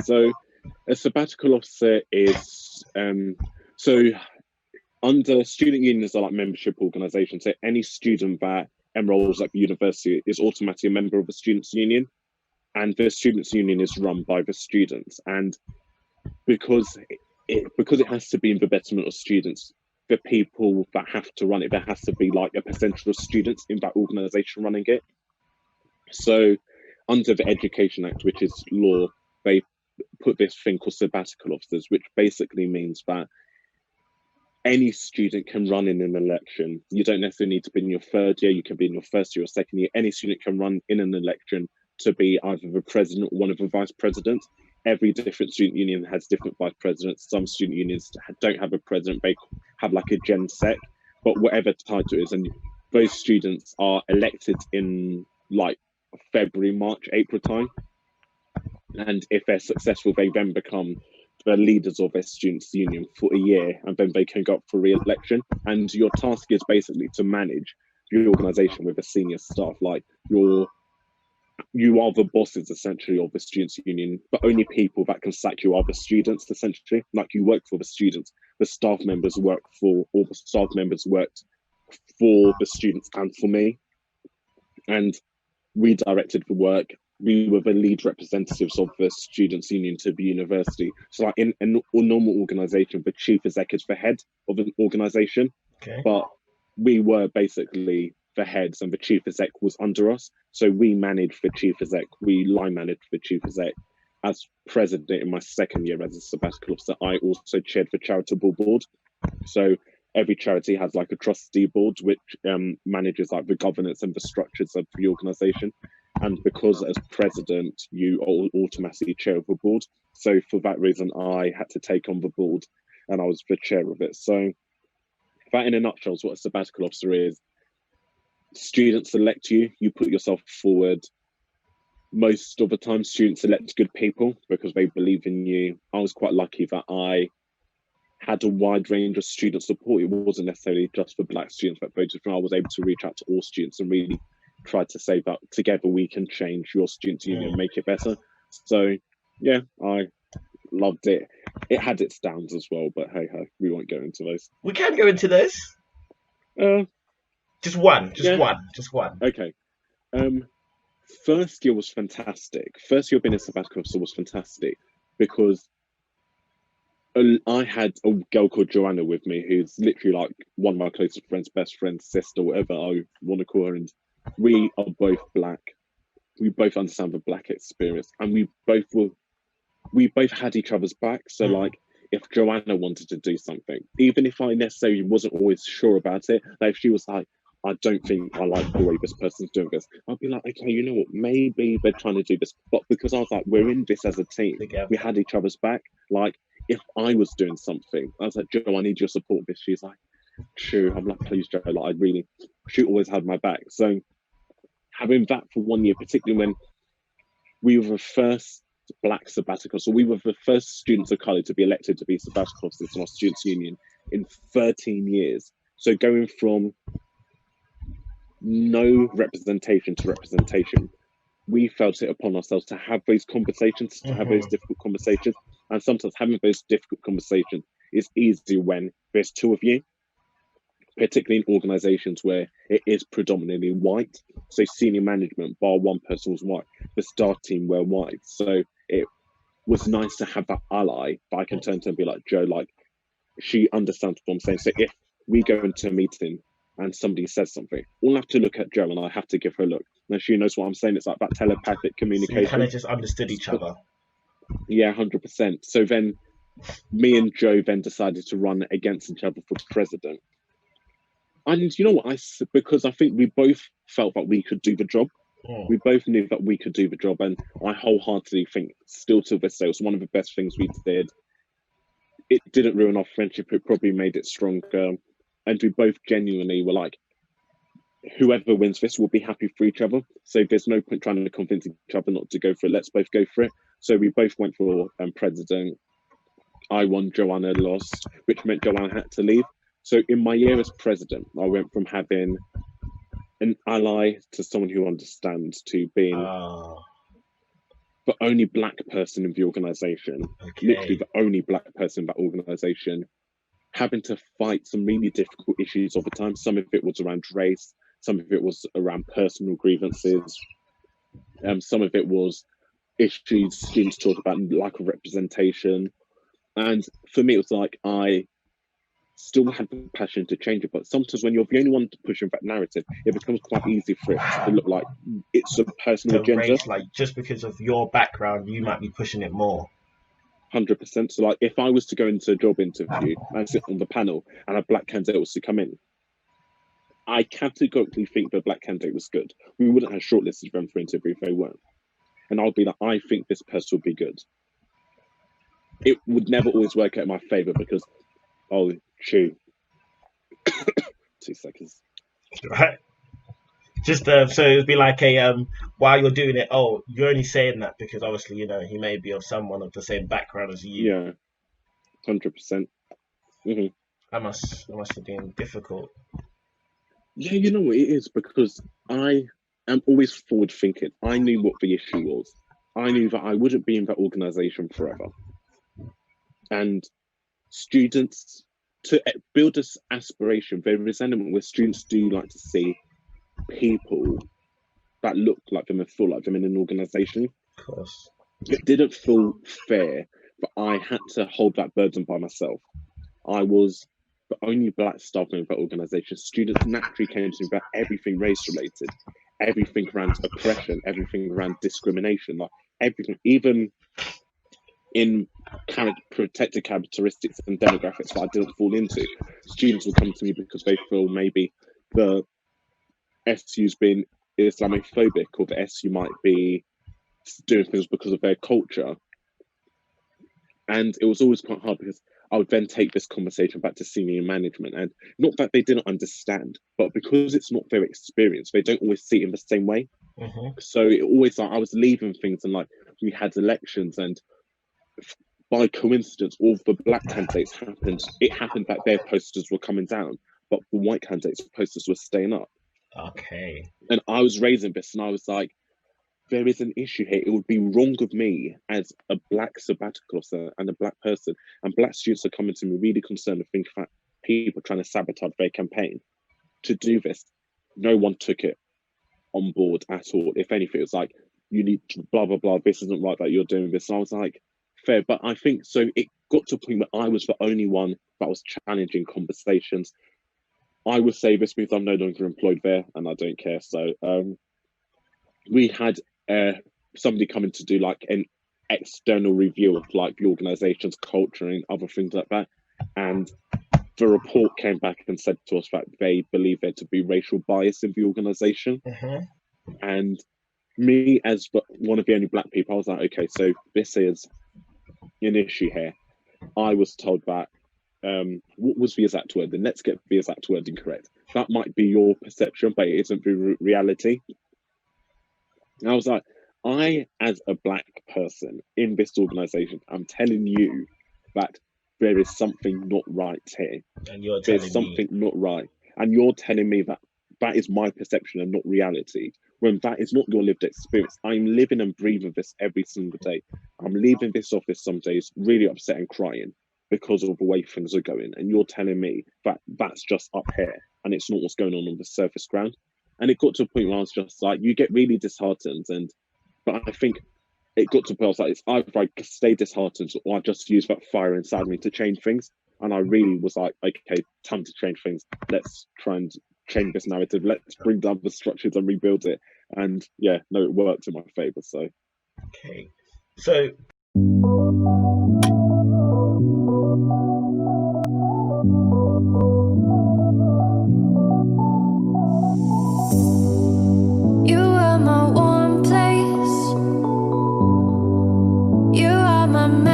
So a sabbatical officer is so under student unions are like membership organisations. So any student that enrolls at the university is automatically a member of the students' union, and the students' union is run by the students. And because it has to be in the betterment of students, the people that have to run it, there has to be like a percentage of students in that organisation running it. So under the Education Act, which is law, they put this thing called sabbatical officers, which basically means that any student can run in an election. You don't necessarily need to be in your third year, you can be in your first year or second year. Any student can run in an election to be either the president or one of the vice presidents. Every different student union has different vice presidents. Some student unions don't have a president, they have like a gen sec, but whatever title it is, and those students are elected in like February, March, April time. And if they're successful, they then become the leaders of their students' union for a year, and then they can go up for re-election. And your task is basically to manage your organisation with the senior staff. Like you are the bosses essentially of the students' union, but only people that can sack you are the students essentially. Like you work for the students, the staff members work for, all the staff members worked for the students and for me. And we directed the work. We were the lead representatives of the students' union to the university. So like in a normal organisation, the chief exec is the head of an organisation, Okay. but we were basically the heads and the chief exec was under us. So we managed the chief exec, we line managed the chief exec. As president in my second year as a sabbatical officer, I also chaired the charitable board. So every charity has like a trustee board, which manages like the governance and the structures of the organisation. And because as president, you are automatically chair of the board. So for that reason, I had to take on the board and I was the chair of it. So that in a nutshell is what a sabbatical officer is. Students select you, you put yourself forward. Most of the time, students select good people because they believe in you. I was quite lucky that I had a wide range of student support. It wasn't necessarily just for Black students that voted for me. I was able to reach out to all students and really try to say that together we can change your student union and make it better. So yeah, I loved it. It had its downs as well, but hey ho, we won't go into those. We can go into this. Just one. Okay. First year was fantastic. First year being a sabbatical officer was fantastic because I had a girl called Joanna with me, who's literally like one of my closest friends, best friend, sister, whatever I want to call her. And we are both Black. We both understand the Black experience, and we both had each other's back. So like, if Joanna wanted to do something, even if I necessarily wasn't always sure about it, like if she was like, I don't think I like the way this person's doing this, I'd be like, okay, you know what, maybe they're trying to do this. But because I was like, we're in this as a team, we had each other's back. Like, if I was doing something, I was like, Joe, I need your support. This, she's like, true. I'm like, please, Joe. Like, she always had my back. So having that for 1 year, particularly when we were the first Black sabbatical, so we were the first students of colour to be elected to be sabbatical officers in our students' union in 13 years. So going from no representation to representation, we felt it upon ourselves to have those conversations, to have those difficult conversations. And sometimes having those difficult conversations is easy when there's two of you, particularly in organizations where it is predominantly white. So senior management, bar one person was white, the staff team were white. So it was nice to have that ally that I can turn to and be like, Joe, like, she understands what I'm saying. So if we go into a meeting and somebody says something, all I have to look at Joe and I have to give her a look. And she knows what I'm saying. It's like that telepathic communication. So you kind of just understood each other. Yeah, 100%. So then me and Joe then decided to run against each other for president. And you know what? Because I think we both felt that we could do the job. We both knew that we could do the job. And I wholeheartedly think still to this day, it was one of the best things we did. It didn't ruin our friendship. It probably made it stronger. And we both genuinely were like, whoever wins this will be happy for each other. So there's no point trying to convince each other not to go for it. Let's both go for it. So we both went for president. I won, Joanna lost, which meant Joanna had to leave. So in my year as president, I went from having an ally to someone who understands to being the only black person in the organization, literally the only black person in that organization, having to fight some really difficult issues all the time. Some of it was around race, some of it was around personal grievances, some of it was issues students talk about, lack of representation. And for me, it was like, I still had the passion to change it, but sometimes when you're the only one pushing that narrative, it becomes quite easy for it to look like it's a personal agenda. Race, like just because of your background, you might be pushing it more. 100%. So, like, if I was to go into a job interview and sit on the panel and a black candidate was to come in, I categorically think the black candidate was good. We wouldn't have shortlisted them for interview if they weren't. And I'll be like, I think this person will be good. It would never always work out in my favor because, oh, Chew. 2 seconds. Right. Just so it would be like a while you're doing it, oh, you're only saying that because obviously, you know, he may be of someone of the same background as you. Yeah, 100%. That must have been difficult. Yeah, you know what it is, because I am always forward thinking. I knew what the issue was. I knew that I wouldn't be in that organization forever. And students, to build this aspiration, there is an element where students do like to see people that look like them and feel like them in an organization. Of course. It didn't feel fair, but I had to hold that burden by myself. I was the only black staff in that organization. Students naturally came to me about everything race related, everything around oppression, everything around discrimination, like everything, even in protected characteristics and demographics that I didn't fall into. Students will come to me because they feel maybe the SU's been Islamophobic, or the SU might be doing things because of their culture. And it was always quite hard because I would then take this conversation back to senior management, and not that they didn't understand, but because it's not their experience, they don't always see it in the same way. So it always, like, I was leaving things, and like we had elections, and by coincidence, all the black candidates happened. It happened that their posters were coming down, but the white candidates' posters were staying up. Okay. And I was raising this, and I was like, there is an issue here. It would be wrong of me as a black sabbatical officer and a black person, and black students are coming to me really concerned and think that people trying to sabotage their campaign to do this. No one took it on board at all. If anything, it was like, you need to blah, blah, blah. This isn't right that you're doing this. And I was like, fair. But I think, so it got to a point where I was the only one that was challenging conversations. I would say this because I'm no longer employed there and I don't care. So we had somebody coming to do like an external review of like the organization's culture and other things like that. And the report came back and said to us that they believe there to be racial bias in the organization. And me, as one of the only black people, I was like, okay, so this is an issue here. I was told that, what was the exact word? And let's get the exact word incorrect. That might be your perception, but it isn't the reality. And I was like, I, as a black person in this organization, I'm telling you that there is something not right here. And you're telling There's something not right. And you're telling me that that is my perception and not reality, when that is not your lived experience. I'm living and breathing this every single day. I'm leaving this office some days really upset and crying because of the way things are going. And you're telling me that that's just up here and it's not what's going on the surface ground. And it got to a point where I was just like, you get really disheartened. But I think it got to a point where I was like, it's either I stay disheartened or I just use that fire inside me to change things. And I really was like, okay, time to change things. Let's try and change this narrative. Let's bring down the structures and rebuild it. And yeah, no, it worked in my favor. So okay, so